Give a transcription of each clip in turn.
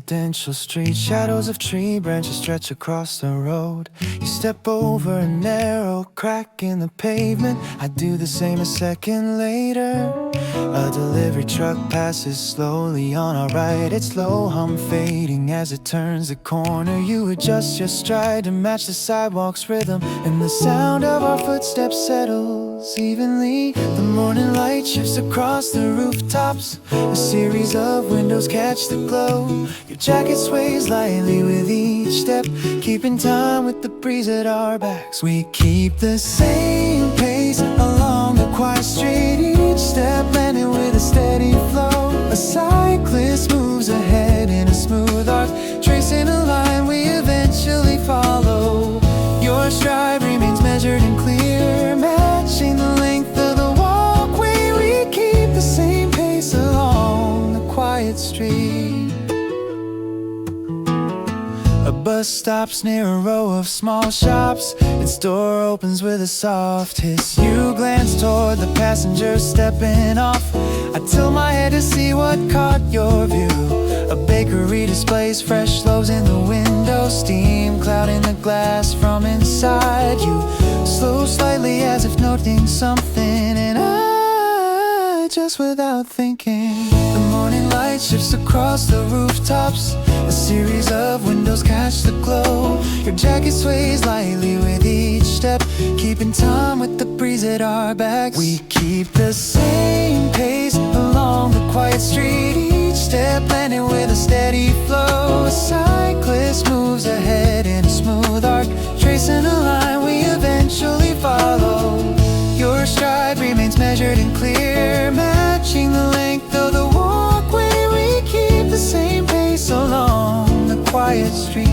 residential street. Shadows of tree branches stretch across the road. You step over a narrow crack in the pavement. I do the same a second later. A delivery truck passes slowly on our right. Its low hum fading as it turns the corner. You adjust your stride to match the sidewalk's rhythm, and the sound of our footsteps settles evenly. The morning light shifts across the rooftops. A series of windows catch the glow. Your jacket sways lightly with each step, keeping time with the breeze at our backs. We keep the same pace along the quiet street, each step landing with a steady flow. A cyclist moves ahead in a smooth arc, tracing a line we eventually follow. Your stride remains measured and clear, matching the length of the walkway. We keep the same pace along the quiet street. A bus stops near a row of small shops. Its door opens with a soft hiss. You glance toward the passengers stepping off. I tilt my head to see what caught your view. A bakery displays fresh loaves in the window, steam clouding the glass from inside. You slow slightly as if noting something, and I, just without thinking, the morning light shifts across the rooftops. A series of windows catch the glow. Your jacket sways lightly with each step, keeping time with the breeze at our backs. We keep the same pace along the quiet street, each step landing with a steady flow. A cyclist moves ahead in a smooth arc, tracing a line we eventually follow. Your stride remains measured and clear, matching the length of the walkway. We keep the same pace along the quiet street.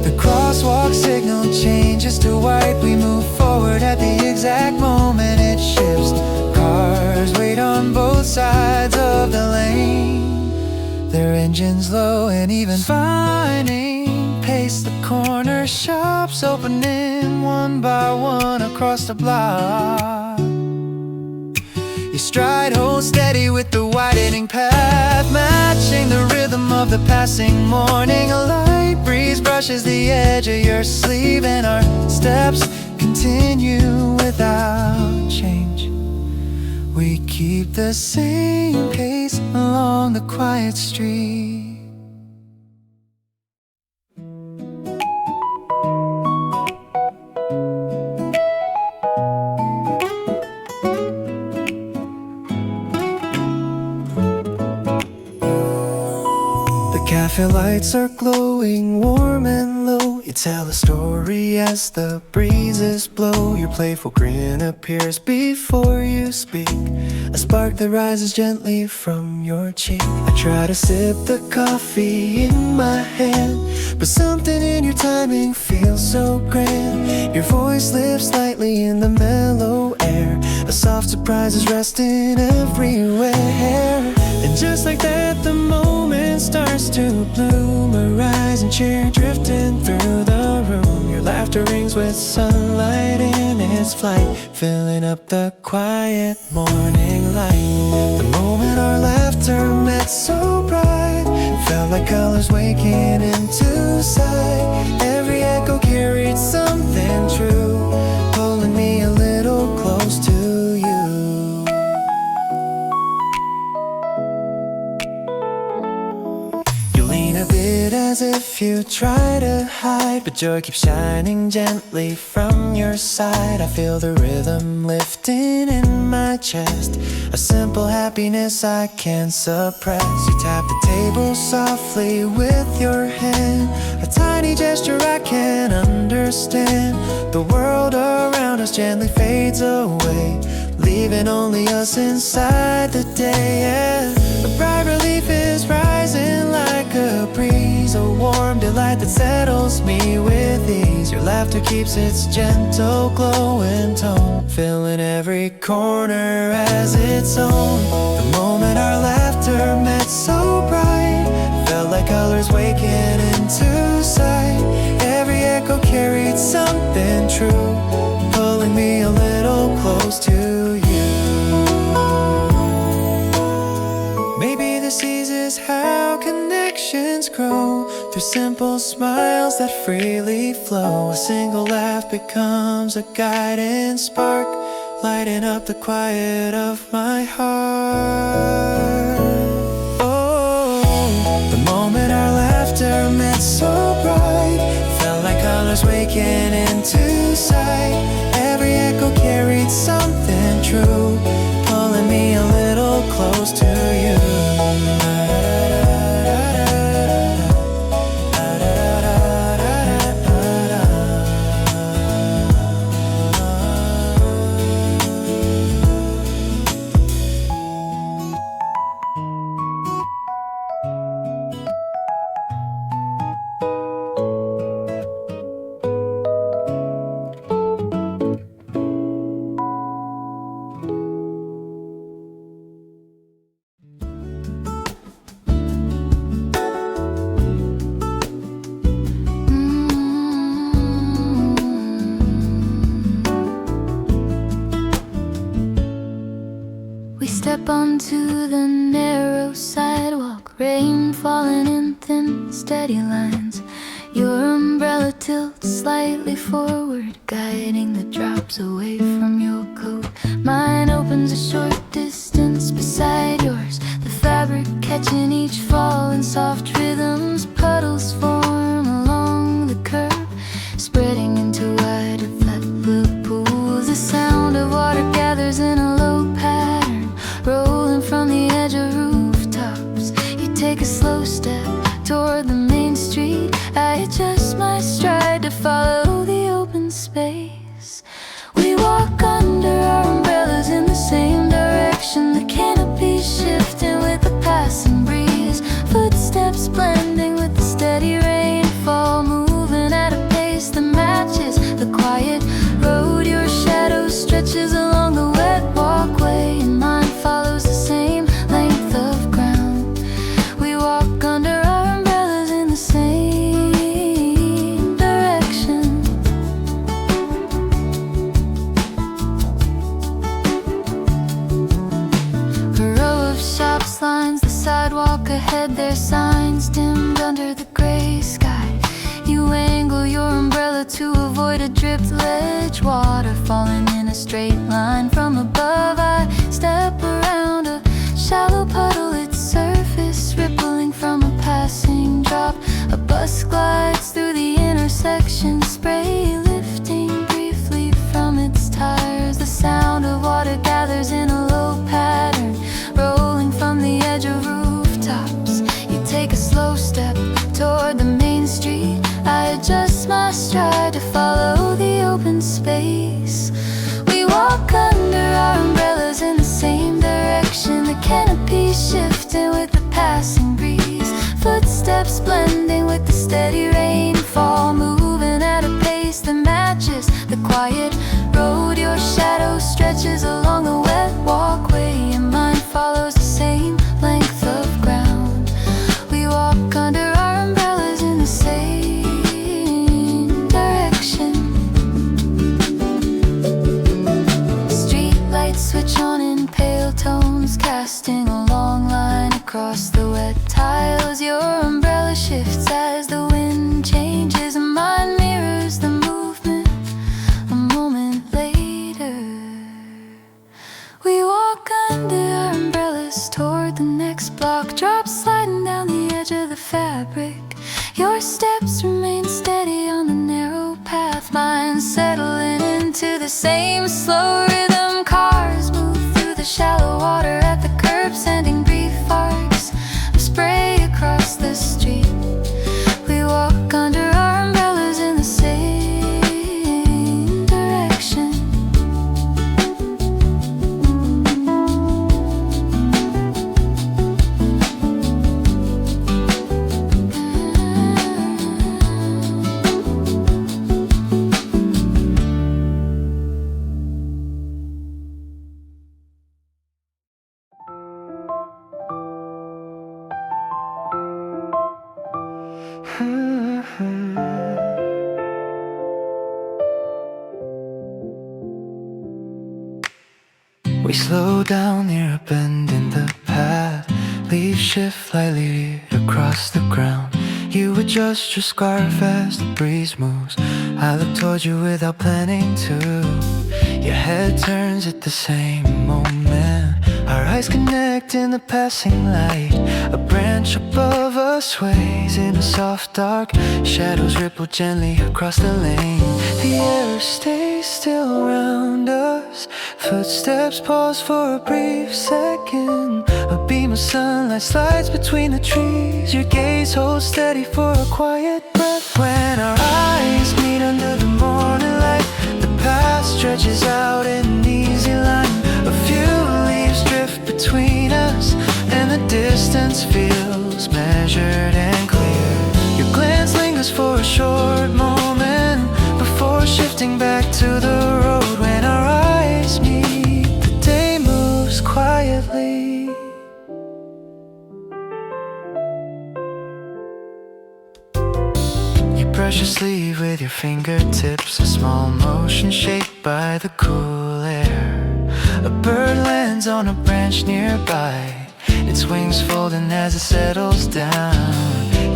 The crosswalk signal changes to white. We move forward at the exact moment it shifts. Cars wait on both sides of the lane, their engines low and even finding pace. The corner shops opening one by one across the block. Your stride holds steady with the widening path, matching the rhythm of the passing morning. A light breeze brushes the edge of your sleeve, and our steps continue without change. We keep the same pace along the quiet street. Cafe lights are glowing warm and low. You tell a story as the breezes blow. Your playful grin appears before you speak, a spark that rises gently from your cheek. I try to sip the coffee in my hand, but something in your timing feels so grand. Your voice lifts lightly in the mellow air, a soft surprise is resting everywhere. And just like that, the moment starts to bloom. A rising cheer drifting through the room. Your laughter rings with sunlight in its flight, filling up the quiet morning light. The moment our laughter met so bright, felt like colors waking into sight. Every echo carried something true, pulling me a little close to you. A bit as if you try to hide, but joy keeps shining gently from your side. I feel the rhythm lifting in my chest, a simple happiness I can't suppress. You tap the table softly with your hand, a tiny gesture I can't understand. The world around us gently fades away, leaving only us inside the day. Yeah. A bright relief is rising like a breeze, a warm delight that settles me with ease. Your laughter keeps its gentle glowing tone, filling every corner as its own. The moment our laughter met so bright, felt like colors waking into sight. Every echo carried something true, pulling me a little close to you. Maybe this sees is how connections grow through simple smiles that freely flow. A single laugh becomes a guiding spark, lighting up the quiet of my heart. Oh, the moment our laughter met so bright, felt like colors waking into sight. Every echo carried something true, pulling me a little close to you. Step onto the narrow sidewalk, rain falling in thin, steady lines. Your umbrella tilts slightly forward, guiding the drops away from your coat. Mine opens a short distance beside yours, the fabric catching each fall in soft rhythms. Puddles form along the curb, spreading into wider flat blue pools. The sound of water gathers in a low pattern, rolling from the edge of rooftops. You take a slow step toward the main street. I adjust my stride to follow the open space. We walk under our umbrellas in the same direction, the canopy shifting with the passing breeze. Footsteps blending with the steady rainfall, moving at a pace that matches the quiet road. Your shadow stretches along the wet walkway, and mine follows the same length of ground. We walk under our umbrellas in the same direction. A row of shops lines the sidewalk ahead, their signs dimmed under the gray sky. You angle your umbrella to avoid a dripped ledge, water falling in a straight line from above. I step around a shallow puddle, its surface rippling from a passing drop. A bus glides through the intersection, spray lifting briefly from its tires. The sound of water gathers in a low pattern, rolling from the edge of rooftops. You take a slow step toward the main street. I adjust my stride to follow the open space. We walk under our umbrellas in the same direction, the canopy shifting with the passing breeze. Footsteps blending with the steady rainfall, moving at a pace that matches the quiet road. Your shadow stretches along the wet walkway, and mine follows the same length of ground. We walk under our umbrellas in the same direction. Street lights switch on in pale tones, casting a long line across the wet tiles. Your umbrella shifts as the wind changes, and mine mirrors the movement a moment later. We walk under our umbrellas toward the next block, drops sliding down the edge of the fabric. Your steps remain steady on the narrow path, mine settling into the same slow rhythm. Cars move through the shallow water at the curb, sending brief arcs of spray across the street. We walk under our umbrellas in the same direction. We slow down near a bend in the path, leaves shift lightly across the ground. You adjust your scarf as the breeze moves. I look towards you without planning to. Your head turns at the same moment. Our eyes connect in the passing light. A branch above us sways in a soft dark. Shadows ripple gently across the lane. The air stays still around us. Footsteps pause for a brief second. A beam of sunlight slides between the trees. Your gaze holds steady for a quiet breath. When our eyes meet under the morning light, the past stretches out in an easy line. A few leaves drift between us, and the distance feels measured and clear. Your glance lingers for a short moment before shifting back to the road. When our eyes meet, the day moves quietly. You brush your sleeve with your fingertips, a small motion shaped by the cool air. A bird lands on a branch nearby, its wings folding as it settles down.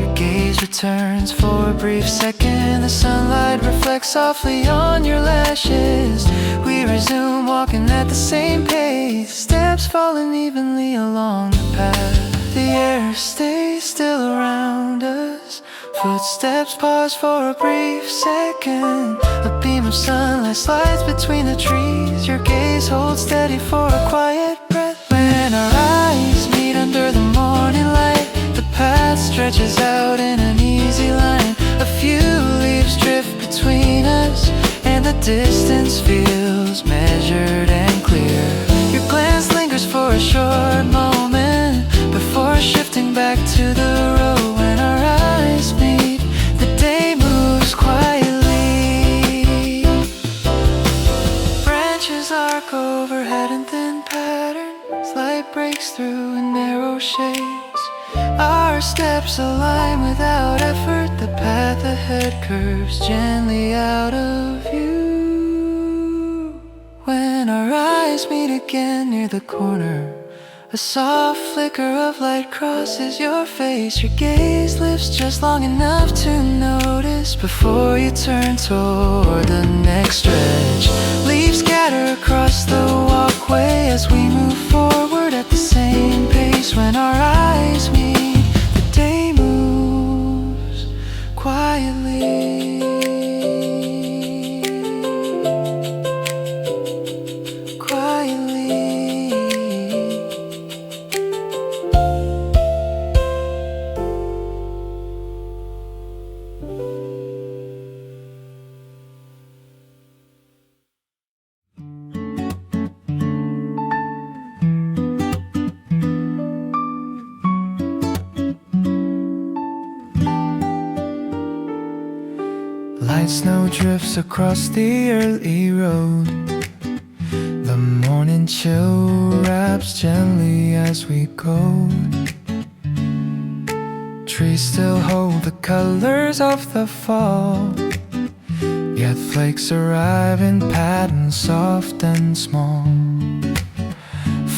Your gaze returns for a brief second. The sunlight reflects softly on your lashes. We resume walking at the same pace, steps falling evenly along the path. The air stays still around us. Footsteps pause for a brief second. A beam of sunlight slides between the trees. Your gaze holds steady for a quiet breath. When our eyes meet under the morning light, the path stretches out in an easy line. A few leaves drift between us, and the distance feels measured and clear. Your glance lingers for a short moment before shifting back to the road. When our eyes meet, the day moves quietly. Branches arc overhead in thin patterns. Light breaks through in narrow shades. Our steps align without effort. The path ahead curves gently out of view. When our eyes meet again near the corner, a soft flicker of light crosses your face. Your gaze lifts just long enough to notice before you turn toward the next stretch. Leaves scatter across the walkway as we move forward at the same pace. When our eyes meet, the day moves quietly. Light snow drifts across the early road. The morning chill wraps gently as we go. Trees still hold the colors of the fall, yet flakes arrive in patterns soft and small.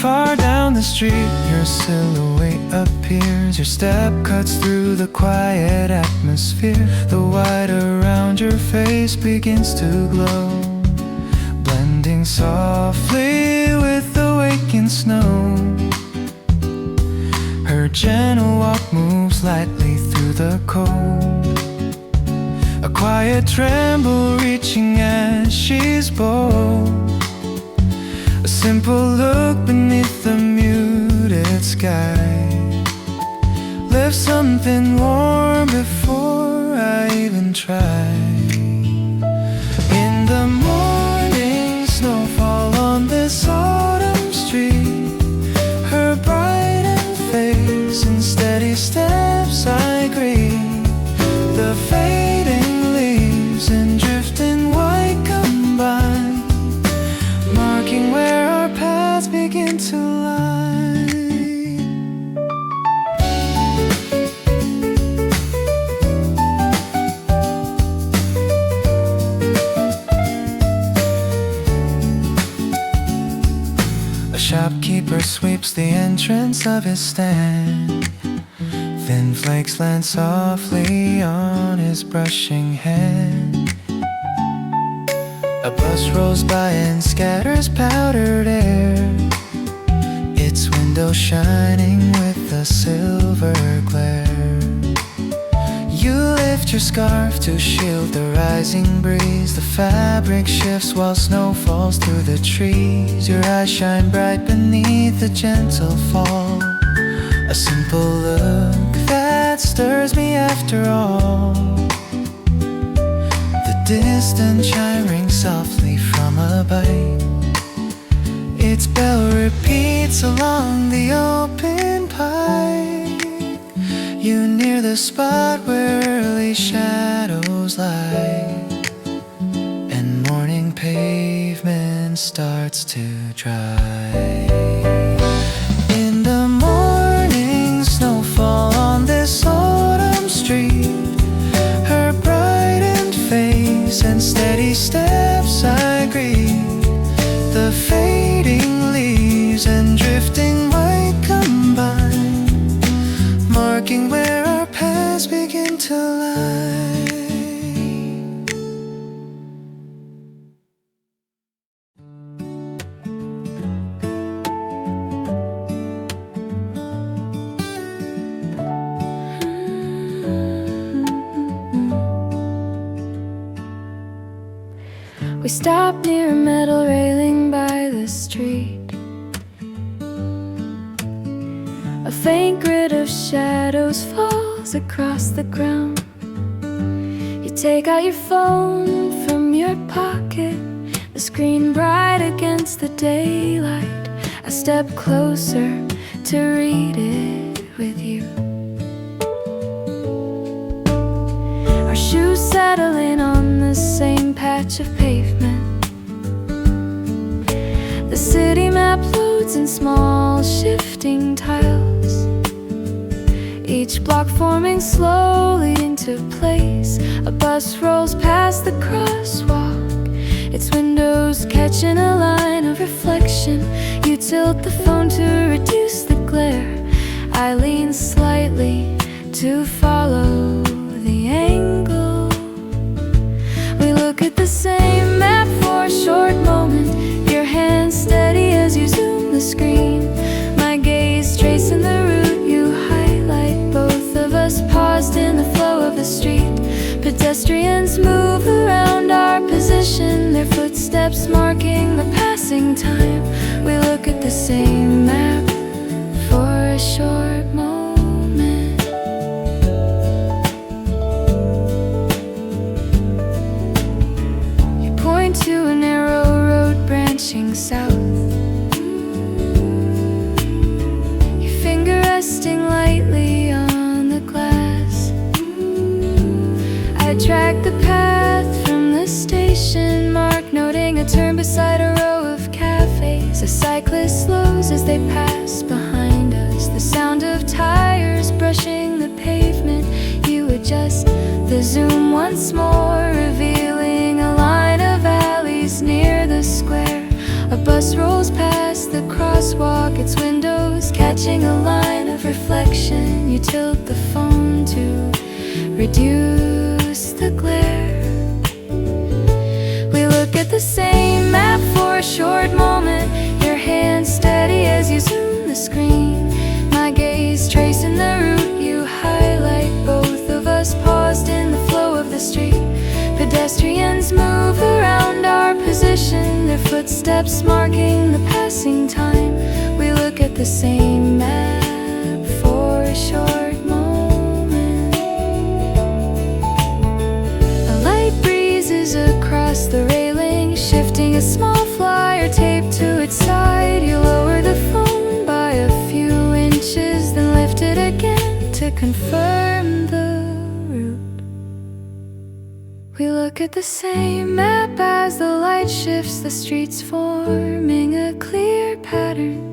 Far down the street, your silhouette appears. Your step cuts through the quiet atmosphere. The white around your face begins to glow, blending softly with the waking snow. Her gentle walk moves lightly through the cold, a quiet tremble reaching as she's bold. A simple look beneath the muted sky left something warm before I even try. In the morning, snowfall on this autumn street. Her brightened face and steady steps I greet. The fading leaves and drifting white combine, marking where our paths begin to lie. A shopkeeper sweeps the entrance of his stand. Thin flakes land softly on his brushing hand. A bus rolls by and scatters powdered air, its window shining with a silver glare. You lift your scarf to shield the rising breeze. The fabric shifts while snow falls through the trees. Your eyes shine bright beneath the gentle fall. A simple look that stirs me after all. The distant chime rings softly from a bike. Its bell repeats along the open pike. You near the spot where early shadows lie, and morning pavement starts to dry. In the morning snowfall on this autumn street, her brightened face and steady steps I greet. The fading leaves and drifting white combine, marking where our paths begin to lie. We stop near a metal railing by the street. A faint grid of shadows falls across the ground. You take out your phone from your pocket, the screen bright against the daylight. I step closer to read it with you. Our shoes settling on the same patch of pavement. The city map loads in small shifting tiles, each block forming slowly into place. A bus rolls past the crosswalk, its windows catching a line of reflection. You tilt the phone to reduce the glare. I lean slightly to follow the angle. We look at the same map for a short moment, your hand steady as you zoom the screen. My gaze tracing the route you highlight. Both of us paused in the flow of the street. Pedestrians move around our position, their footsteps marking the passing time. We look at the same map for a short moment. You point to a narrow road branching south, your finger resting lightly on the glass. I track the path from the station mark, noting a turn beside a row of cafes. A cyclist slows as they pass behind us, the sound of tires brushing the pavement. You adjust the zoom once more, revealing a line of alleys near the square. A bus rolls past the crosswalk, its windows catching a line of reflection. You tilt the phone to reduce the glare. We look at the same map for a short moment, your hand steady as you zoom the screen. My gaze tracing the route you highlight. Both of us paused in the flow of the street. Pedestrians move around our position, their footsteps marking the passing time. We look at the same map for a short moment. A light breezes across the railing, shifting a small flyer taped to its side. You lower the phone by a few inches, then lift it again to confirm the route. We look at the same map as the light shifts the streets, forming a clear pattern.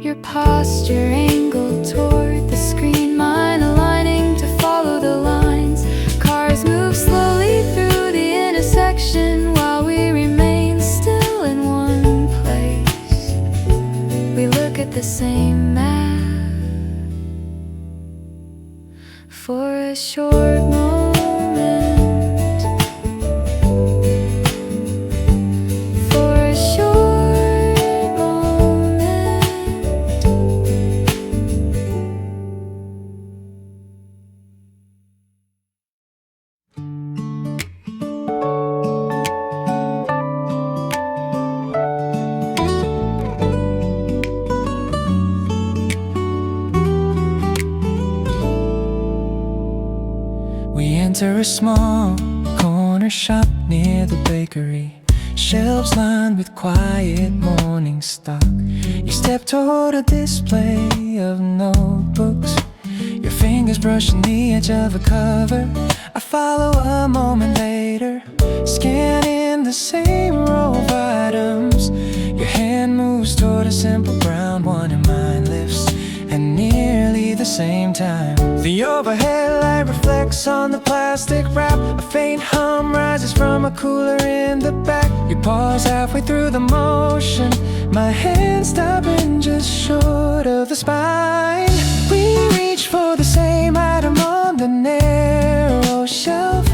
Your posture angled toward the screen, mine aligning to follow the lines. Cars move slowly through the intersection while we remain still in one place. We look at the same map for a short moment, for a short moment. We enter a small corner shop near the bakery. Shelves lined with quiet morning stock. You step toward a display of notebooks, your fingers brushing the edge of a cover. I follow a moment later, scanning the same row of items. Your hand moves toward a simple brown one and mine lifts at nearly the same time. The overhead light reflects on the plastic wrap. A faint hum rises from a cooler in the back. You pause halfway through the motion, my hand stopping just short of the spine. We reach for the same item on the narrow shelf,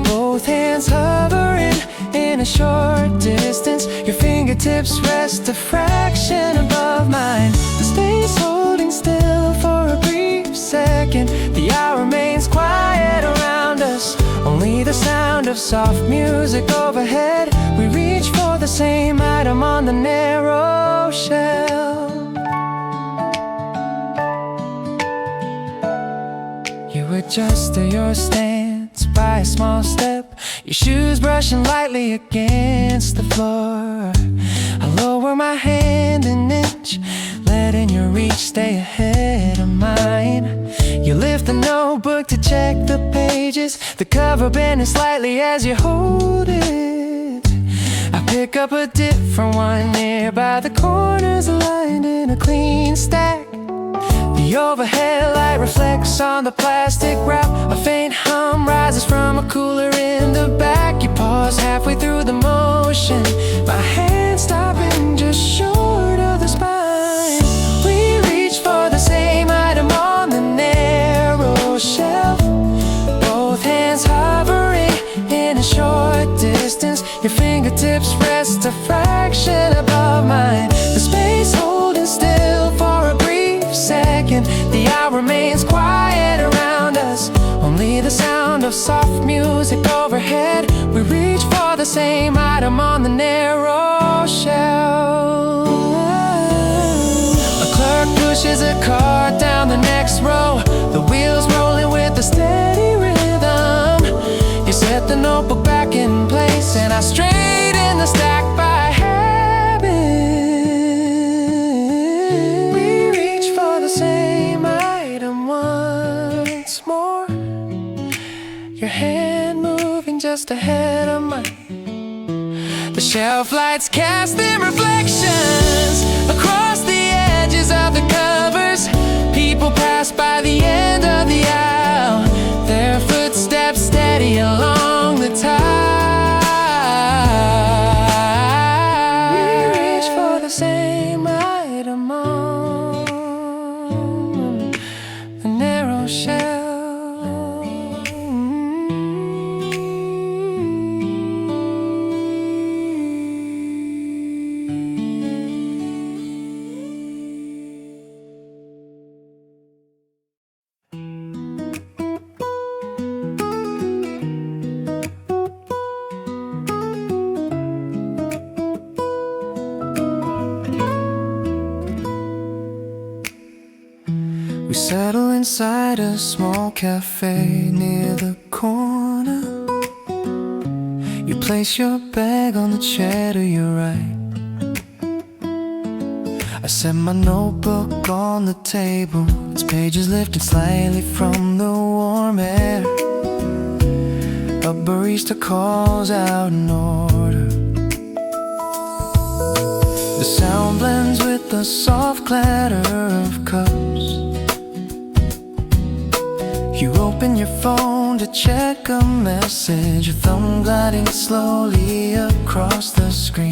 both hands hovering in a short distance. Your fingertips rest a fraction above mine. The space holding still for a brief second. The hour remains quiet around us, only the sound of soft music overhead. We reach for the same item on the narrow shelf. You adjust to your stance by a small step, your shoes brushing lightly against the floor. I lower my hand an inch, letting your reach stay ahead of mine. You lift the notebook to check the pages, the cover bending slightly as you hold it. I pick up a different one nearby, the corners aligned in a clean stack. The overhead light reflects on the plastic wrap. A faint hum rises from a cooler in the back. You pause halfway through the motion, my hand stopping just short of the spine. We reach for the same item on the narrow shelf, both hands hovering in a short distance. Your fingertips rest a fraction above mine. The space holding still for a brief second. The hour remains quiet around us, only the sound of soft music overhead. We reach for the same item on the narrow shelf. A clerk pushes a cart down the next row, the wheels rolling with a steady rhythm. You set the notebook back in place, and I straighten the stack by habit. We reach for the same item once more, your hand moving just ahead of mine. The shelf lights cast their reflections across the edges of the covers. People pass by the end of the aisle, their footsteps steady along the tile. We reach for the same item on the narrow shelf. We settle inside a small cafe near the corner. You place your bag on the chair to your right. I set my notebook on the table, its pages lifted slightly from the warm air. A barista calls out an order. The sound blends with the soft clatter of cups. You open your phone to check a message, your thumb gliding slowly across the screen.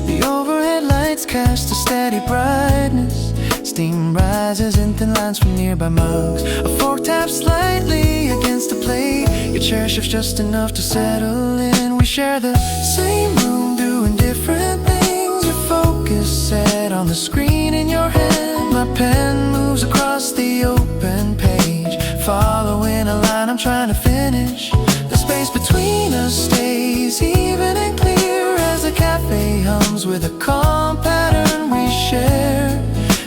The overhead lights cast a steady brightness, Steam rises in thin lines from nearby mugs. A fork taps slightly against the plate. Your chair shifts just enough to settle in. We share the same room, doing different things. Your focus set on the screen in your hand. My pen moves across the open page, following a line I'm trying to finish. The space between us stays even and clear as the cafe hums with a calm pattern. We share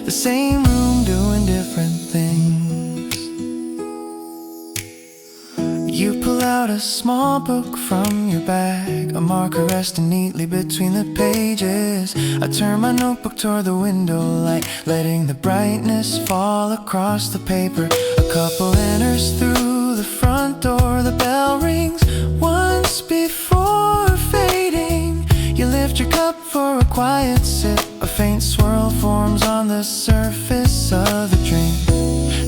the same room, doing different things. You pull out a small book from your bag, a marker resting neatly between the pages. I turn my notebook toward the window light, letting the brightness fall across the paper. A couple enters through the front door. The bell rings once before fading. You lift your cup for a quiet sip. A faint swirl forms on the surface of the drink.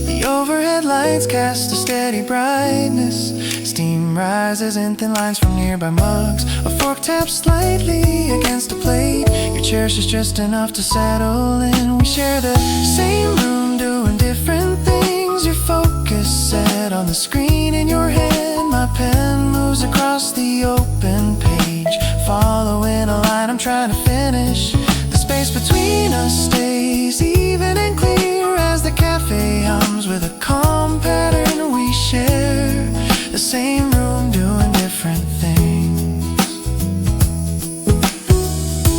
The overhead lights cast a steady brightness. Steam rises in thin lines from nearby mugs. A fork taps slightly against a plate. Your chair is just enough to settle in. We share the same room, doing different things. Your focus set on the screen in your head. My pen moves across the open page, following a line I'm trying to finish. The space between us stays even and clear as the cafe hums with a calm pattern. We share the same room, doing different things.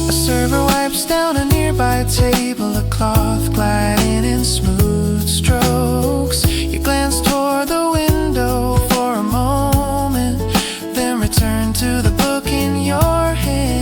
A server wipes down a nearby table, a cloth gliding in smooth strokes. You glance toward the window for a moment, then return to the book in your hand.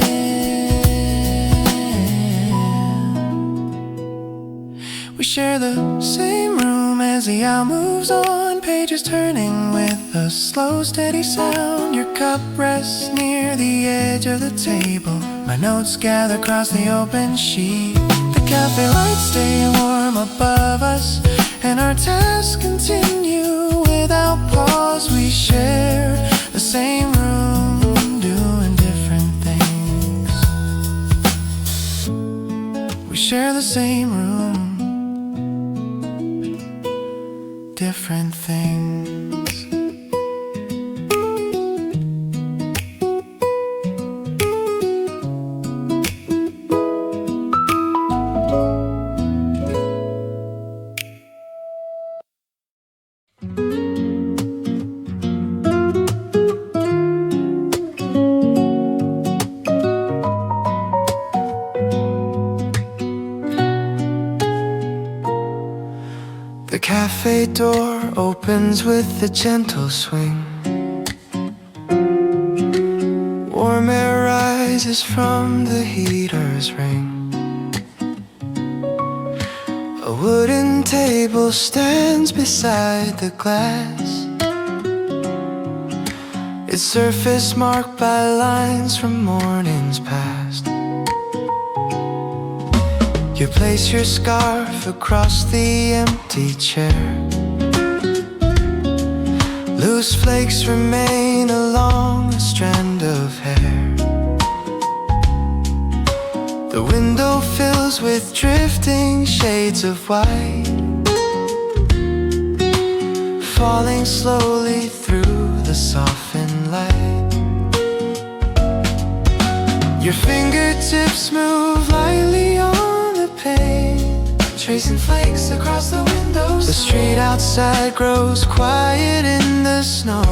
We share the same room as the hour moves on, pages turning with a slow, steady sound. Your cup rests near the edge of the table. My notes gather across the open sheet. The cafe lights stay warm above us, and our tasks continue without pause. We share the same room, doing different things. We share the same room, different things. The cafe door opens with a gentle swing. Warm air rises from the heater's ring. A wooden table stands beside the glass, its surface marked by lines from mornings past. You place your scarf across the empty chair. Loose flakes remain along a strand of hair. The window fills with drifting shades of white, falling slowly through the softened light. Your fingertips move lightly on the pane, tracing flakes across the windows. The street outside grows quiet in the snow,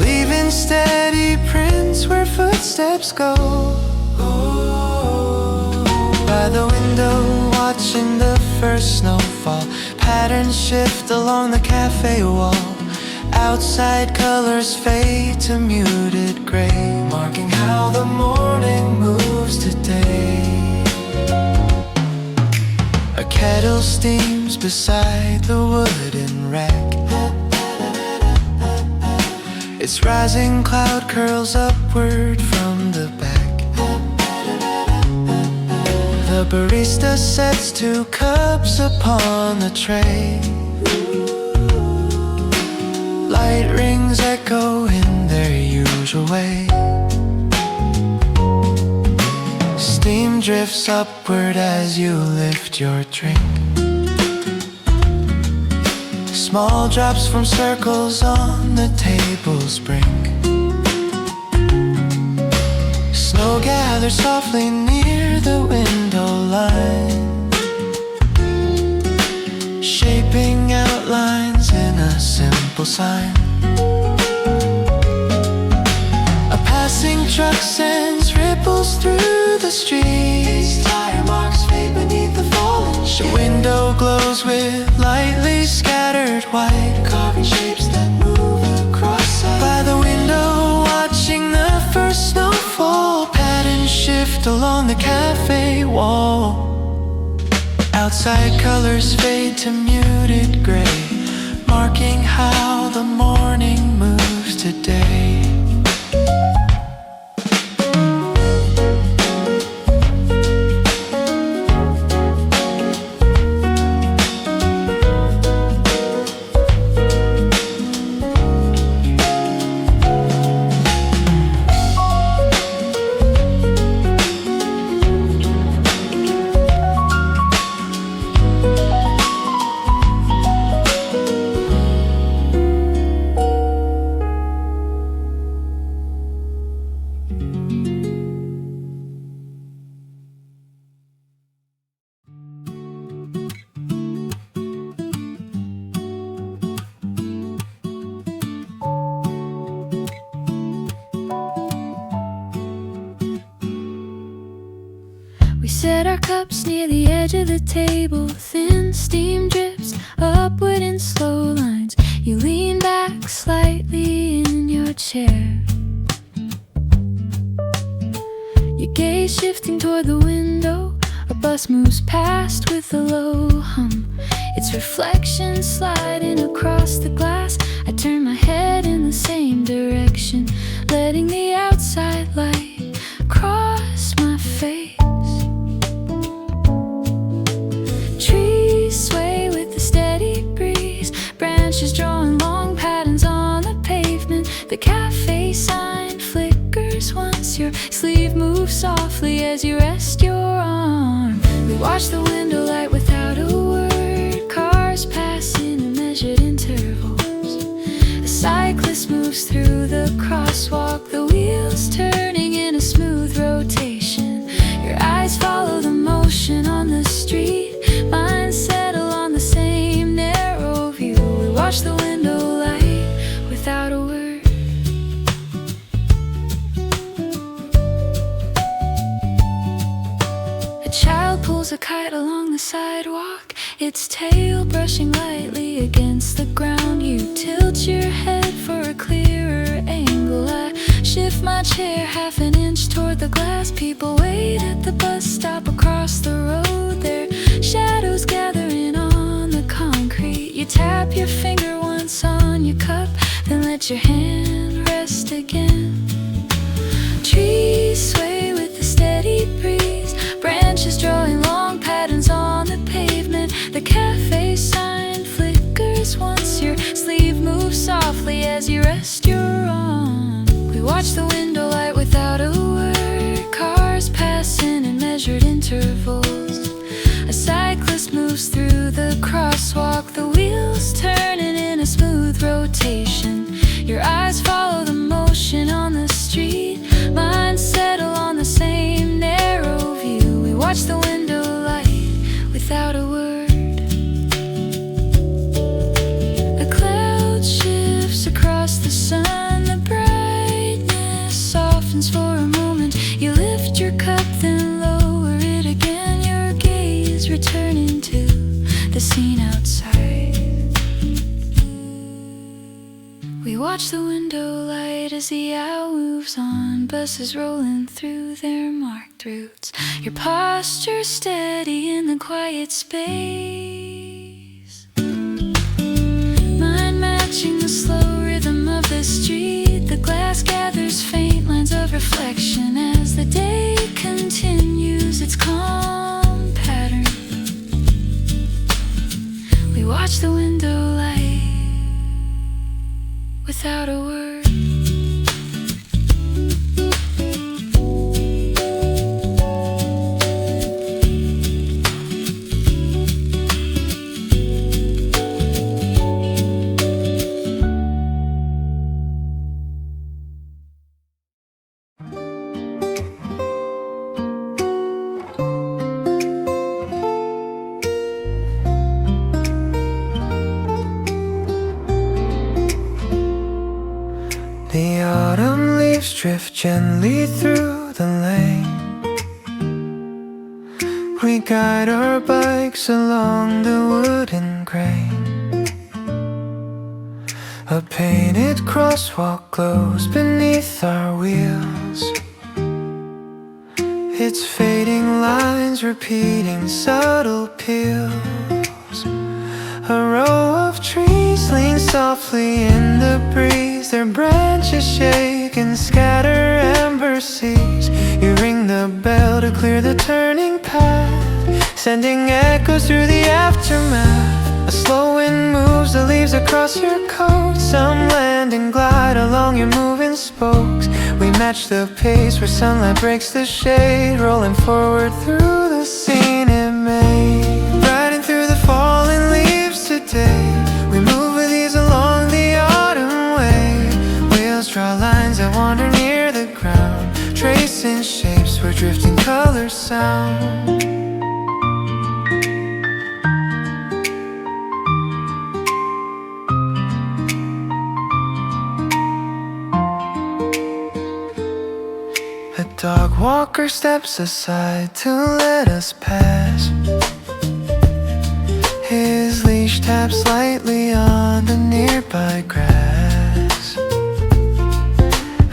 leaving steady prints where footsteps go. By the window, watching the first snowfall, patterns shift along the cafe wall. Outside colors fade to muted gray, marking how the morning moves today. A kettle steams beside the wooden rack, its rising cloud curls upward from the back. The barista sets 2 cups upon the tray. Light rings echo in their usual way. Steam drifts upward as you lift your drink. Small drops from circles on the table's brink. Snow gathers softly near the window line, shaping outlines in a simple sign. A passing truck sends ripples through the streets. Tire marks fade beneath the fallen shade. The window glows with lightly scattered white, carving shapes that move across sight. By the window, watching the first snowfall, patterns shift along the cafe wall. Outside colors fade to muted gray, marking how the morning moves today. We set our cups near the edge of the table. Thin steam drips upward in slow lines. You lean back slightly in your chair, your gaze shifting toward the window. A bus moves past with a low hum, its reflection sliding across the glass. I turn my head in the same direction, letting the outside light cross my face. Trees sway with the steady breeze, branches drawing long patterns on the pavement. The cafe sign flickers once your sleeve moves softly as you rest your arm. We watch the window light without a word, cars passing in measured intervals. A cyclist moves through the crosswalk, the wheels turning in a smooth rotation. Your eyes follow the motion on the street, mine settle on the same narrow view. We watch the window light without a word. A child pulls a kite along the sidewalk, its tail brushing lightly against the ground. You tilt your head for a clearer angle. I shift my chair half an inch toward the glass. People wait at the bus stop across the road, their shadows gathering on the concrete. You tap your finger once on your cup, then let your hand rest again. Trees sway with the steady breeze, branches drawing long patterns on the pavement. The cafe sign flickers once your sleeve moves softly as you rest your arm. We watch the window light without a word, cars passing in measured intervals. A cyclist moves through the crosswalk, the wheels turning in a smooth rotation. Your eyes follow the motion on the street, mine settle on the same narrow view. We watch the window light without a word. A cloud shifts across the sun, the brightness softens for a moment. You lift your cup, then lower it again, your gaze returning to the scene outside. We watch the window light as the hour moves on, buses rolling through their marked routes. Your posture steady in the quiet space, mind matching the slow rhythm of the street. The glass gathers faint lines of reflection as the day continues its calm pattern. We watch the window light without a word. drift gently through the lane. We guide our bikes along the wooden grain. A painted crosswalk glows beneath our wheels. Its fading lines repeating subtle peals. A row of trees lean softly in the breeze. Their branches shake and scatter amber seeds. You ring the bell to clear the turning path, sending echoes through the aftermath. A slow wind moves the leaves across your coat. Some land and glide along your moving spokes. We match the pace where sunlight breaks the shade, rolling forward through the scene it made. Riding through the fallen leaves today, we move with ease along the autumn way. Wheels draw lines that wander near the ground, tracing shapes where drifting colors sound. A dog walker steps aside to let us pass. His leash taps lightly on the nearby grass.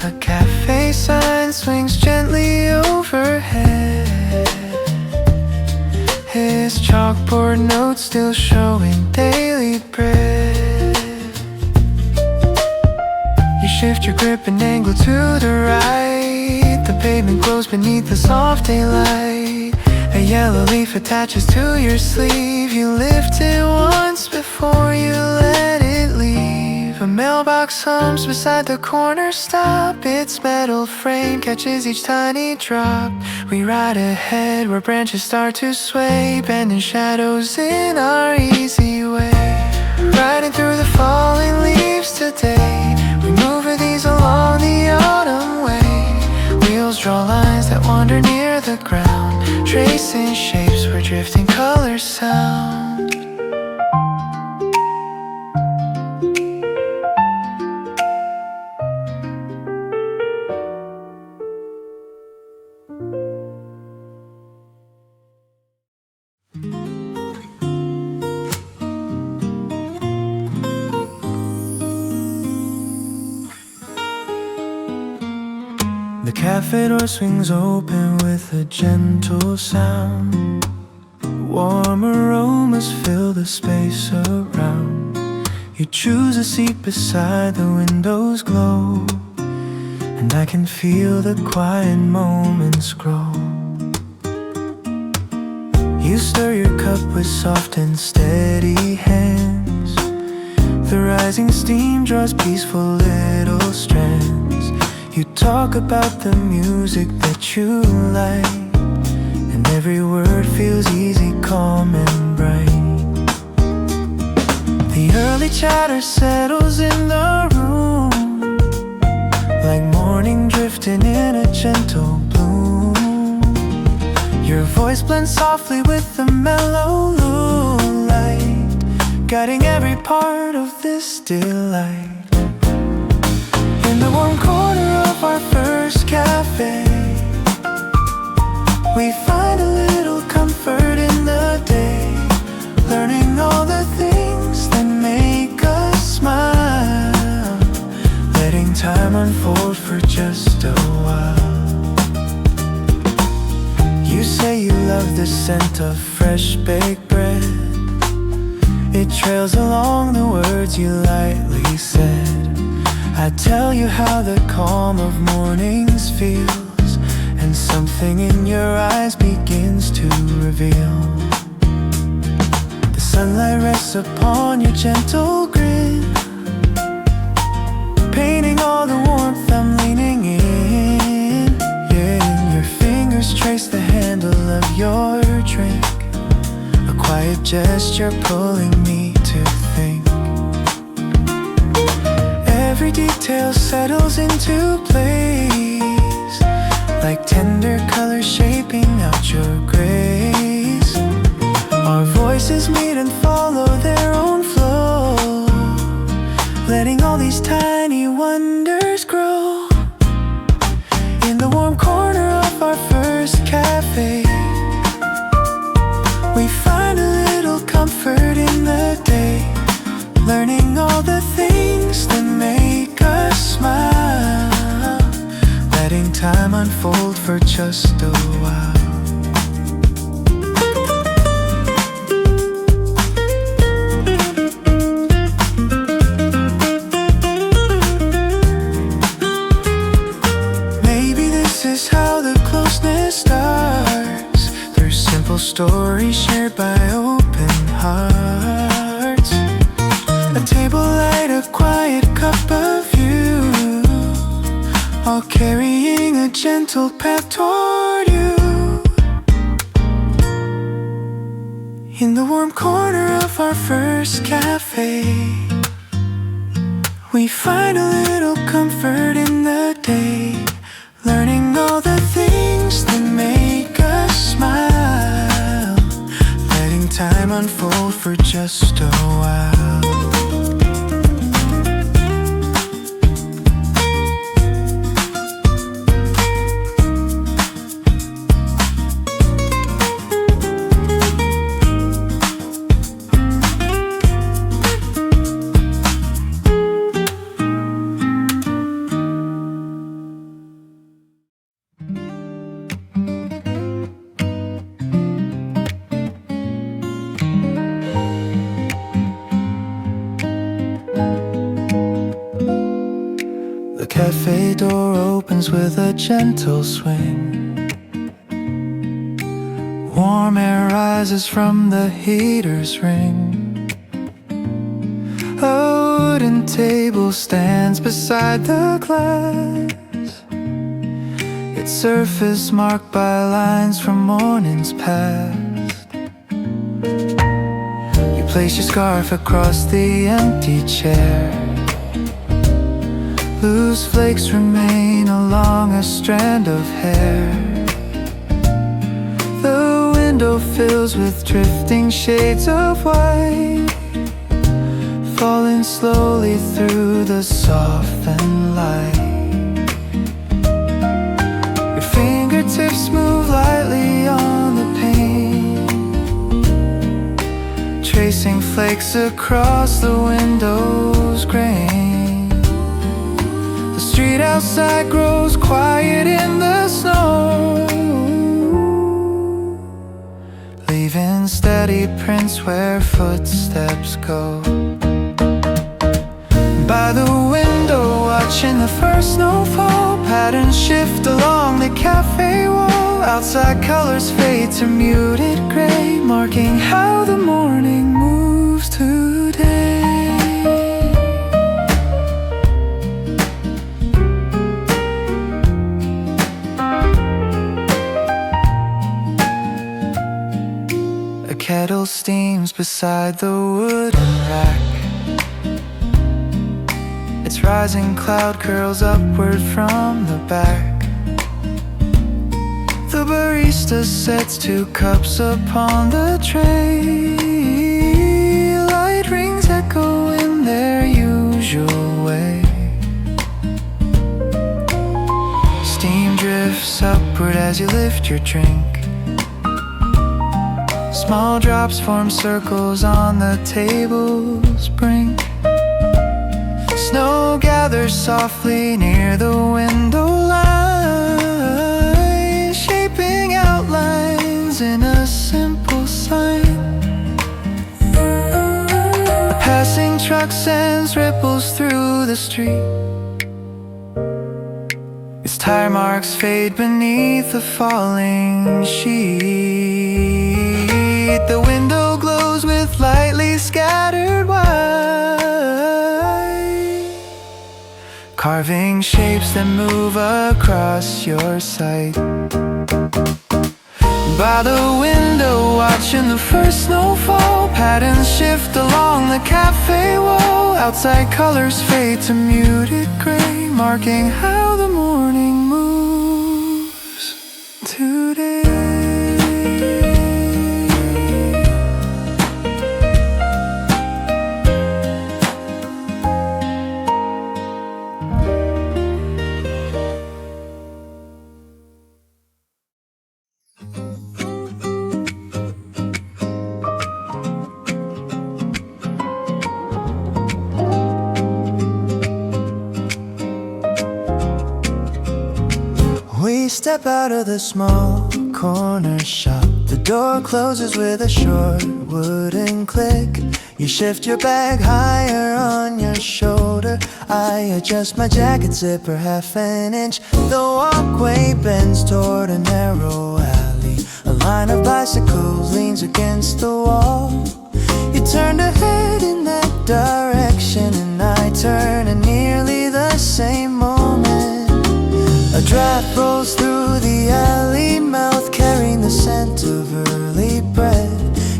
A cafe sign swings gently overhead. His chalkboard notes still showing daily bread. You shift your grip and angle to the right. The pavement glows beneath the soft daylight. A yellow leaf attaches to your sleeve. You lift it once before you let it leave. A mailbox hums beside the corner stop. Its metal frame catches each tiny drop. We ride ahead where branches start to sway, bending shadows in our easy way. Riding through the falling leaves today, we move with ease along the autumn way. Wheels draw lines that wander near the ground, tracing shapes where drifting colors sound. The cafe door swings open with a gentle sound. Warm aromas fill the space around. You choose a seat beside the window's glow, and I can feel the quiet moments grow. You stir your cup with soft and steady hands. The rising steam draws peaceful little strands. You talk about the music that you like, and every word feels easy, calm and bright. The early chatter settles in the room, like morning drifting in a gentle bloom. Your voice blends softly with the mellow light, guiding every part of this delight. In the warm corner of our first cafe, we find a little comfort in the day, learning all the things that make us smile, letting time unfold for just a while. You say you love the scent of fresh baked bread. It trails along the words you lightly said. I tell you how the calm of mornings feels, and something in your eyes begins to reveal. The sunlight rests upon your gentle grin, painting all the warmth I'm leaning in. Yeah, your fingers trace the handle of your drink, a quiet gesture pulling me to think. Every detail settles into place, like tender colors shaping out your grace. Our voices meet and follow their own flow, letting all these tiny wonders grow. unfold for just a while. Maybe this is how the closeness starts, through simple stories shared by open hearts. A table light, a quiet cup of you, all carrying a gentle path toward you. In the warm corner of our first cafe, we find a little comfort in the day, learning all the things that make us smile, letting time unfold for just a while. The cafe door opens with a gentle swing. Warm air rises from the heater's ring. A wooden table stands beside the glass, its surface marked by lines from mornings past. You place your scarf across the empty chair. Loose flakes remain along a strand of hair. The window fills with drifting shades of white, falling slowly through the softened light. Your fingertips move lightly on the pane, tracing flakes across the window's grain. The street outside grows quiet in the snow, leaving steady prints where footsteps go. By the window, watching the first snowfall, patterns shift along the cafe wall. Outside colors fade to muted gray, marking how the morning moves today. A kettle steams beside the wooden rack. Its rising cloud curls upward from the back. The barista sets 2 cups upon the tray. Light rings echo in their usual way. Steam drifts upward as you lift your drink. Small drops form circles on the table's brink. Snow gathers softly near the window line, shaping outlines in a simple sign. A passing truck sends ripples through the street. Its tire marks fade beneath the falling sheet. The window glows with lightly scattered white, carving shapes that move across your sight. By the window, watching the first snowfall, patterns shift along the cafe wall. Outside colors fade to muted gray, marking how the morning moves today. step out of the small corner shop. The door closes with a short wooden click. You shift your bag higher on your shoulder. I adjust my jacket zipper half an inch. The walkway bends toward a narrow alley. A line of bicycles leans against the wall. You turn to head in that direction, and I turn at nearly the same moment. A draft rolls through the alley, mouth carrying the scent of early bread.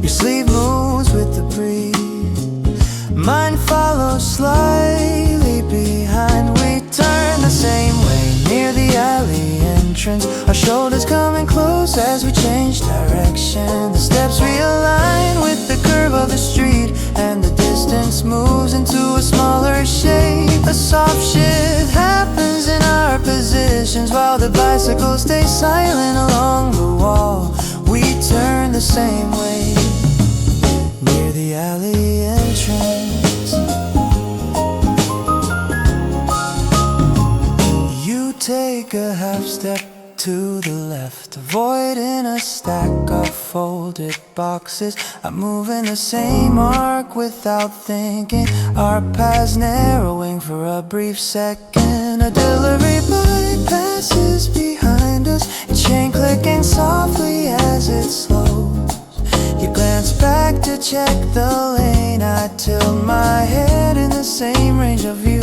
Your sleeve moves with the breeze, mine follows slightly behind. We turn the same way near the alley entrance. Our shoulders coming close as we change direction. The steps realign with the curve of the street, and the distance moves into a smaller shape. A soft shift happens in our positions while the bicycles stay silent along the wall. We turn the same way near the alley entrance. You take a half step to the left, avoiding a stack of folded boxes. I move in the same arc without thinking, our paths narrowing for a brief second. A delivery boy passes behind us, its chain clicking softly as it slows. You glance back to check the lane. I tilt my head in the same range of view.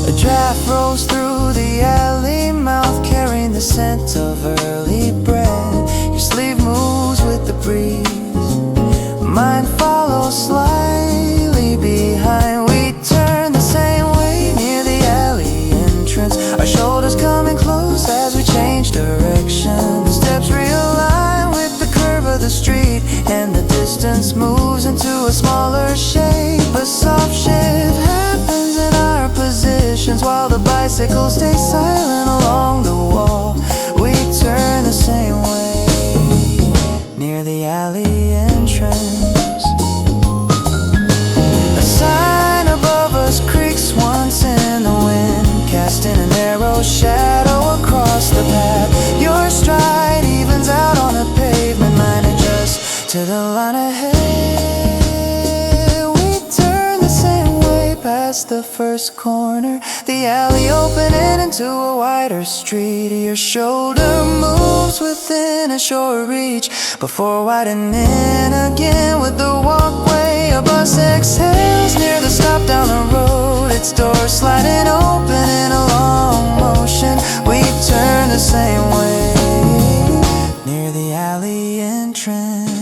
A draft rolls through the alley, mouth carrying the scent of early bread. Your sleeve moves with the breeze, mine follows slightly behind. We turn the same way near the alley entrance. Our shoulders coming close as we change direction. The steps realign with the curve of the street, and the distance moves into a smaller shape. A soft shift happens in our positions while the bicycles stay silent along the wall. We turn the same way near the alley entrance. A sign above us creaks once in the wind, casting a narrow shadow across the path. Your stride evens out on the pavement, mine adjusts to the line ahead. We turn the same way past the first corner, the alley opening into a wider street. Your shoulder moves within a short reach before widening again with the walkway. A bus exhales near the stop down the road, its doors sliding open in a long motion. We turn the same way near the alley entrance.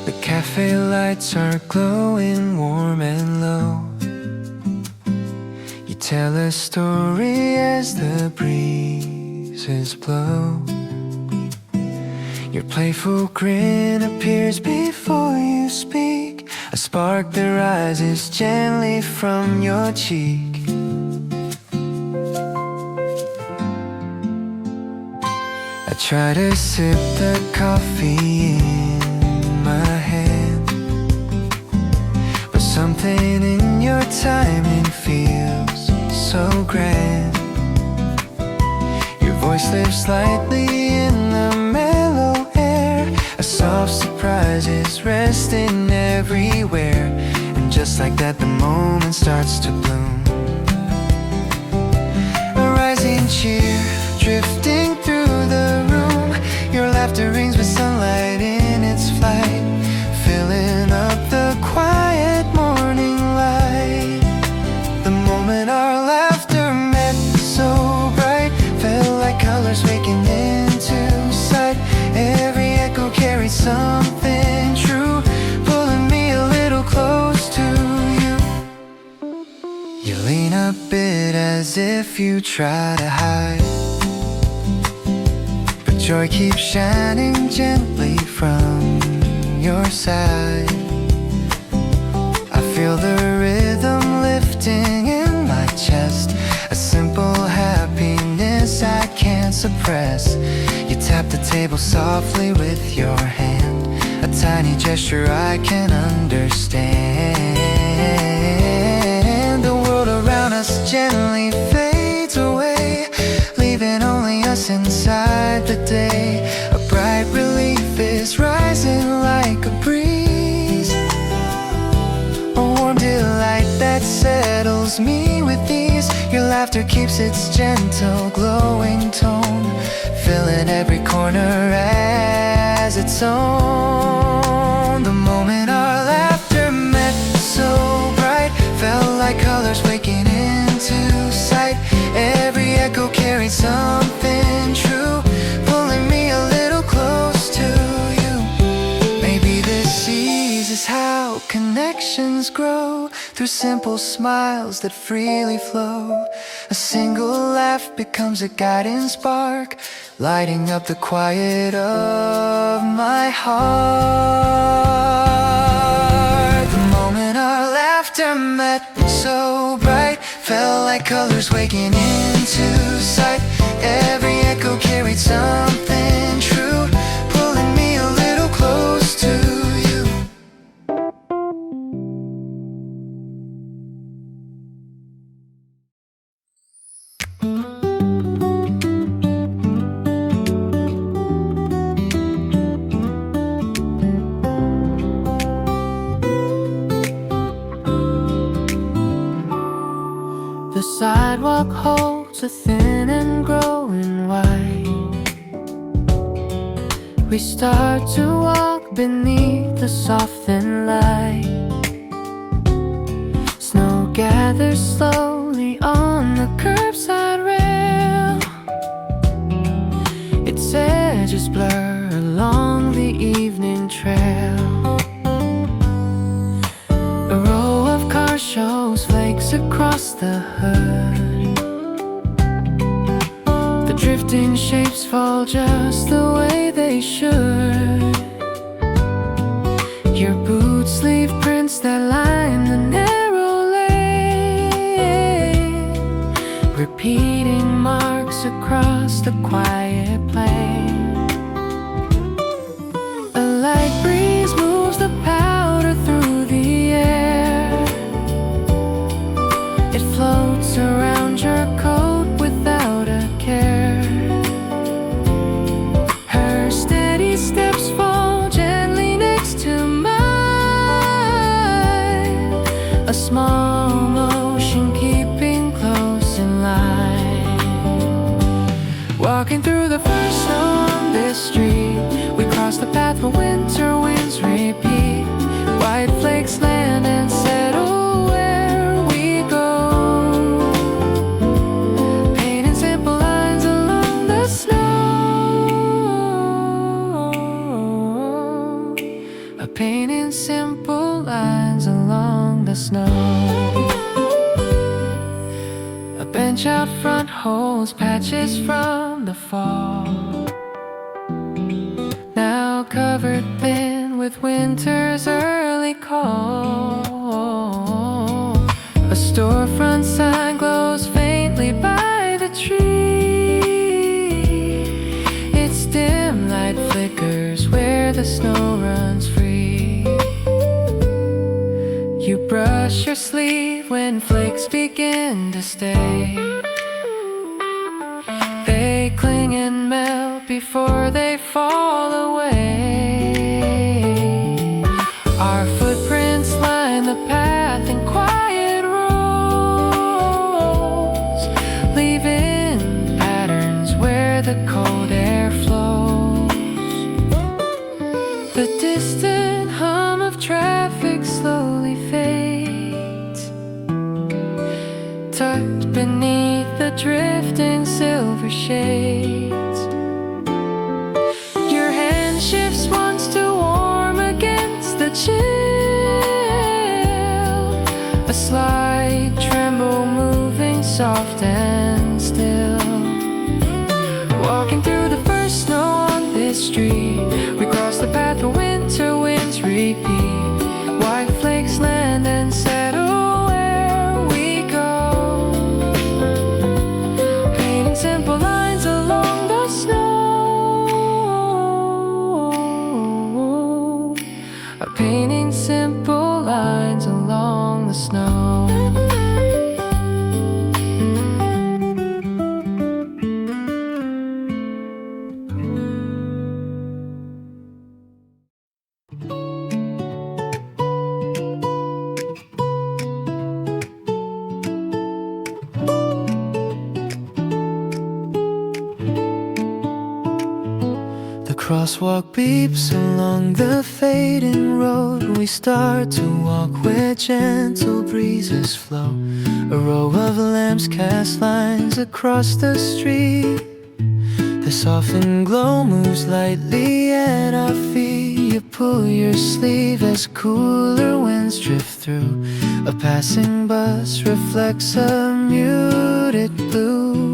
The cafe lights are glowing warm and low. You tell a story as the breezes blow. Your playful grin appears before you speak, a spark that rises gently from your cheek. I try to sip the coffee in my hand, but something in your timing feels so grand. Your voice lifts lightly in the mellow air, a soft surprise is resting everywhere. And just like that the moment starts to bloom. A rising cheer drifting through the room, your laughter rings with sunlight in its flight, filling up the quiet morning light. The moment our laughter met, so bright, felt like colors waking into sight. Every echo carried something true, pulling me a little close to you. You lean a bit as if you try to hide joy keeps shining gently from your side. I feel the rhythm lifting in my chest, a simple happiness I can't suppress. You tap the table softly with your hand, a tiny gesture I can understand. The world around us gently fades away, leaving only us inside the day. A bright relief is rising like a breeze, a warm delight that settles me with ease. Your laughter keeps its gentle glowing tone, filling every corner as its own. The moment our laughter met, so bright, felt like colors waking into sight. Every echo carried something true, pulling me a little close to you. Maybe this is how connections grow, through simple smiles that freely flow. A single laugh becomes a guiding spark, lighting up the quiet of my heart. The moment our laughter met, so bright, felt like colors waking into sight. Every echo carried something true, pulling me a little close to you. The sidewalk holds a thin and growing white. We start to walk beneath the softened light. Snow gathers slowly on the curbside rail. Its edges blur along the evening trail. A row of car shows flakes across the hood. The drifting shapes fall just the way they should. Your boots leave prints that line the narrow lane, repeating marks across the quiet plain. A light breeze moves the powder through the air. It floats around your coat without a care. Her steady steps fall gently next to mine, a small motion keeping close in line. Walking through the first snow on this street, we cross the path where winter winds repeat. White flakes land and settle where we go, painting simple lines along the snow. Painting simple lines along the snow. A bench out front holds patches from the fall, now covered thin with winter's early call. A storefront sign glows faintly by the tree. Its dim light flickers where the snow runs free. You brush your sleeve when flakes begin to stay. They cling and melt before they fall away. Our footprints line the path in quiet rows, leaving patterns where the cold air flows. The distant hum of traffic slowly fades, tucked beneath the drifting silver shades. Your hand shifts once to warm against the chill, a slight tremble moving soft and still. Walking through the first snow tree. We cross the path where winter winds repeat. White flakes land and settle where we go, painting simple lines along the snow, painting simple lines along the snow. Crosswalk beeps along the fading road. We start to walk where gentle breezes flow. A row of lamps cast lines across the street. The softened glow moves lightly at our feet. You pull your sleeve as cooler winds drift through. A passing bus reflects a muted blue.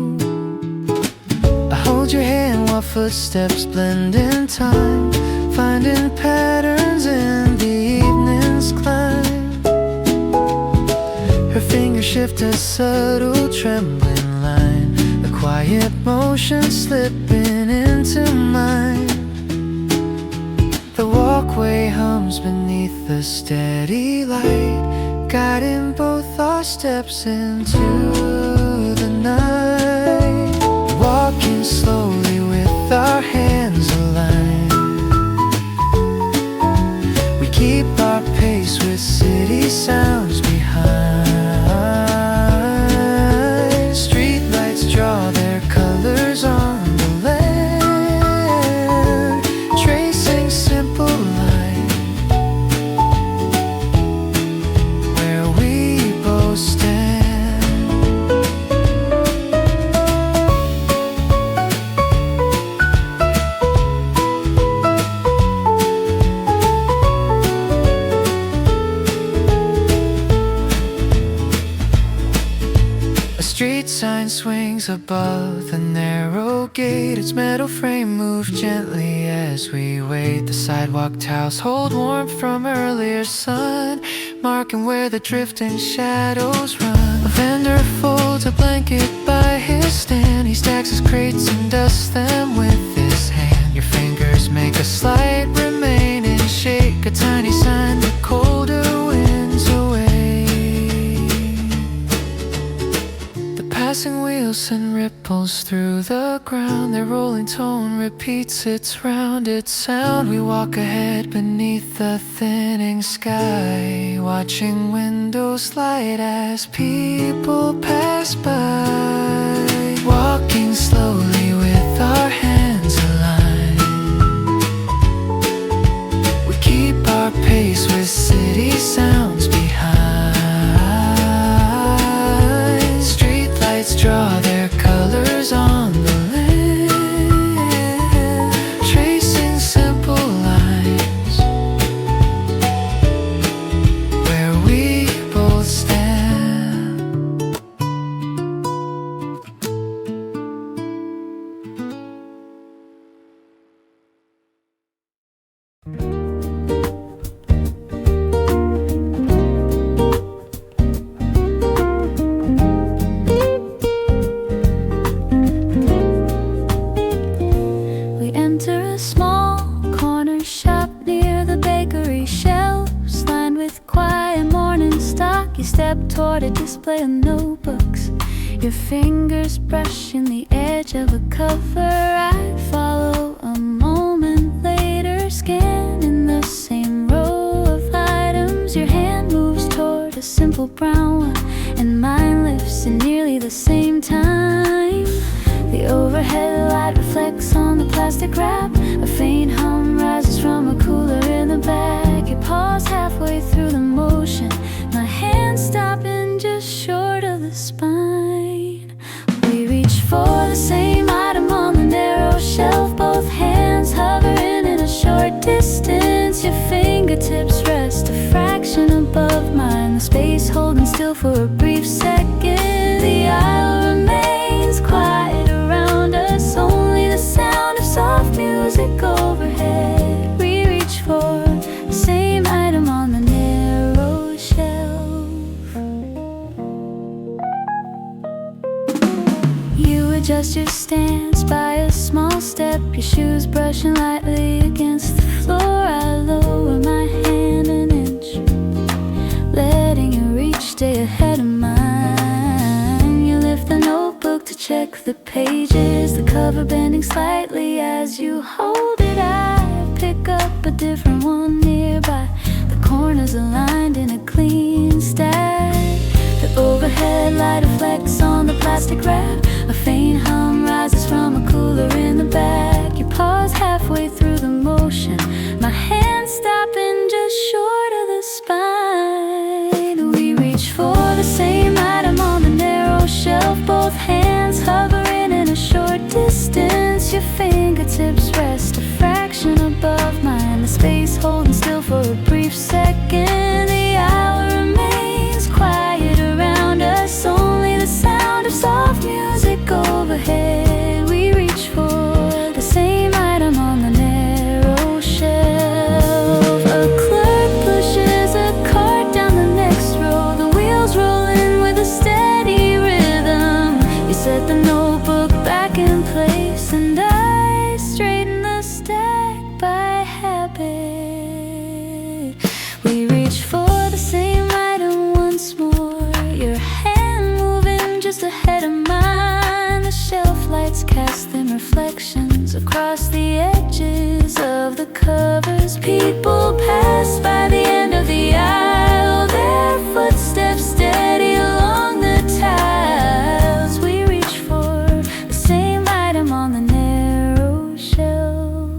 Hold your hand while footsteps blend in time, finding patterns in the evening's climb. Her fingers shift a subtle trembling line, a quiet motion slipping into mine. The walkway hums beneath the steady light, guiding both our steps into the night. Walking slowly with our hands aligned, we keep our pace with city sounds behind. Street lights draw their colors on the land, tracing simple lines where we both stand. Street sign swings above the narrow gate. Its metal frame moves gently as we wait. The sidewalk tiles hold warmth from earlier sun, marking where the drifting shadows run. A vendor folds a blanket by his stand. He stacks his crates and dusts them with his hand. Your fingers make a slight remaining shake, a tiny sign the colder winds away. Passing wheels send ripples through the ground. Their rolling tone repeats its rounded sound. We walk ahead beneath the thinning sky, watching windows light as people pass by. Walking slowly with our hands aligned, we keep our pace with city sounds behind. Draw their colors on the land, tracing simple lines where we both stand. You step toward a display of notebooks, your fingers brushing the edge of a cover. I follow a moment later, scanning the same row of items. Your hand moves toward a simple brown one, and mine lifts at nearly the same time. The overhead light reflects on the plastic wrap. A faint hum rises from a cooler in the back. You pause halfway through the motion, my hands stopping just short of the spine. We reach for the same item on the narrow shelf, both hands hovering in a short distance. Your fingertips rest a fraction above mine, the space holding still for a brief second. The aisle remains quiet around us, only the sound of soft music over adjust your stance by a small step, your shoes brushing lightly against the floor. I lower my hand an inch, letting you reach, stay ahead of mine. You lift the notebook to check the pages, the cover bending slightly as you hold it. I pick up a different one nearby, the corners aligned in a clean stack. The overhead light reflects on the plastic wrap. A faint hum rises from a cooler in the back. You pause halfway through the motion, my hands stopping just short of the spine. We reach for the same item on the narrow shelf, both hands hovering in a short distance. Your fingertips rest a fraction above mine, the space holding still for a brief second. The hour remains quiet around us, only the sound of soft music overhead. We reach for the same item on the narrow shelf. A clerk pushes a cart down the next row, the wheels rolling with a steady rhythm. You set the notebook back in place, and I straighten the stack by habit. We reach for the same item once more, your hand moving just ahead of mine. The shelf lights cast thin reflections across the edges of the covers. People pass by the end of the aisle, their footsteps steady along the tiles. We reach for the same item on the narrow shelf.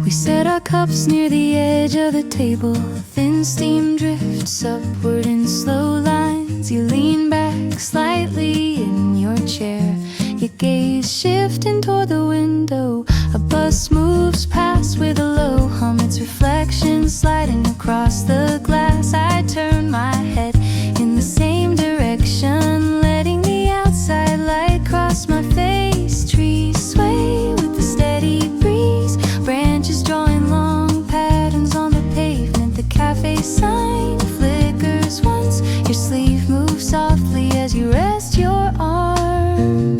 We set our cups near the edge of the table. Thin steam drifts upward in slow lines. You lean back slightly in your chair, your gaze shifting toward the window. A bus moves past with a low hum, its reflection sliding across the glass. I turn my head in the same direction, letting the outside light cross my face. Trees sway with the steady breeze, branches drawing long patterns on the pavement. The cafe sign flickers once, your sleeve moves softly as you rest your arm.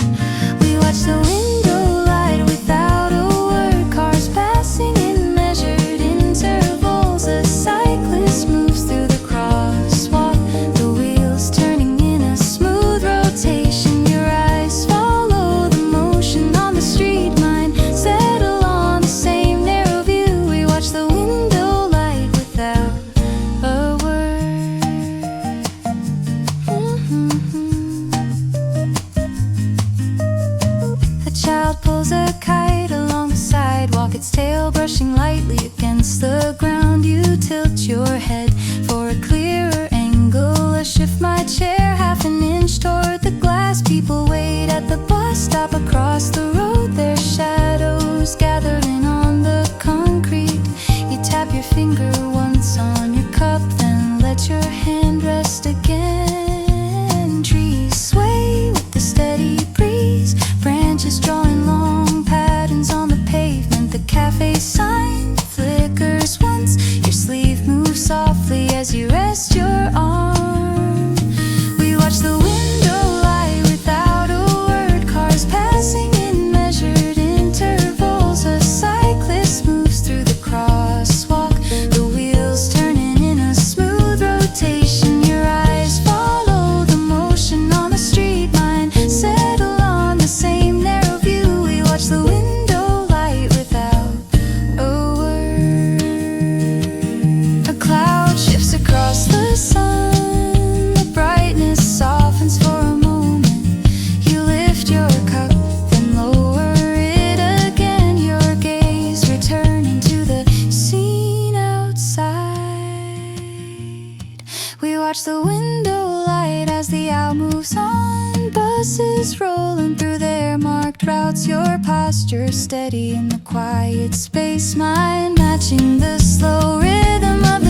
We watch the window light without a word, cars passing in measured intervals. A cyclist moves through the crosswalk, the wheels turning in a smooth rotation. Your eyes follow the motion on the street, mine settle on the same narrow view. We watch the window light without a word. A child pulls a kite along the sidewalk, its tail brushing lightly against the ground. You tilt your head for a clearer angle. I shift my chair half an inch toward the glass. People wait at the bus stop across the road, their shadows gathering on the concrete. You tap your finger once on your cup, then let your hand rest again. Trees sway with the steady breeze, branches drawing long patterns on the pavement. The cafe sign flickers once, your sleeve moves softly as you rest your arm. We watch the window light without a word, cars passing in measured intervals. A cyclist moves through the crosswalk, the wheels turning in a smooth rotation. Your eyes follow the motion on the street, mine settle on the same narrow view. We watch the window light without a word. A cloud shifts across the sun, the brightness softens for a moment. You lift your cup, then lower it again, your gaze returning to the scene outside. We watch the window light as the hour moves on, buses rolling through their marked routes. Your posture steady in the quiet space, mine matching the slow rhythm of the